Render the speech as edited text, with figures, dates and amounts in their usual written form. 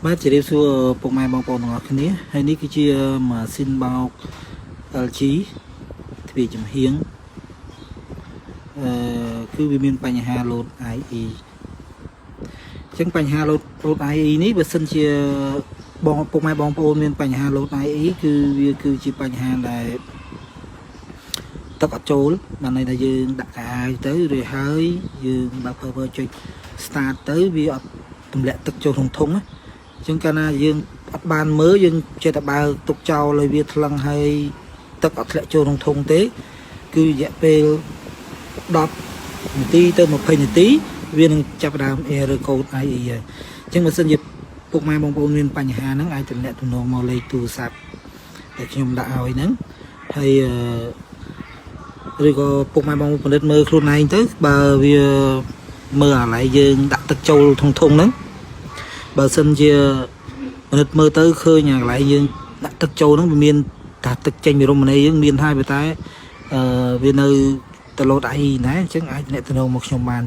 បាទជម្រាបសួរពុកម៉ែបងប្អូនទាំងអស់គ្នាហើយនេះគឺជាម៉ាស៊ីនបោក LG ទ្វារចំហៀងគឺវាមានបញ្ហាលោត IE អញ្ចឹងបញ្ហាលោត IE នេះបើសិនជាបងពុកម៉ែបងប្អូនមានបញ្ហាលោត IE គឺវាគឺជាបញ្ហាដែលទឹកអត់ចូលបានន័យថាយើងដាក់កាយទៅរួចហើយយើងបើក power ចុច start ទៅវាអត់ទម្លាក់ទឹកចូលក្នុងធុងណាចឹងកាលណាយើងអត់បានមើលយើងចេះតែបើកទុកចោលឲ្យវាថ្លឹងហើយទឹកអត់ធ្លាក់ចូលក្នុងធុងទេគឺរយៈពេល10នាទីទៅ20នាទីវានឹងចាប់ផ្ដើម error code IE ហើយចឹងបើសិនជាពុកម៉ែបងប្អូនមានបញ្ហាហ្នឹងអាចទំនាក់ទំនងមកលេខទូរស័ព្ទដែលខ្ញុំដាក់ឲ្យហ្នឹងហើយឬក៏ពុកម៉ែបងប្អូនពិនិត្យមើលខ្លួនឯងទៅបើវាមើលអាឡ័យយើងដាក់ទឹកចូលក្នុងធុងហ្នឹងបើសិនជាពិនិត្យមើលទៅឃើញអាកន្លែងយើងដាក់ទឹកចូលហ្នឹងវាមានថាទឹកចេញពីរមណីយើងមានហើយតែវានៅទៅលោត IE ដែរអញ្ចឹងអាចអ្នកទៅមកខ្ញុំបាន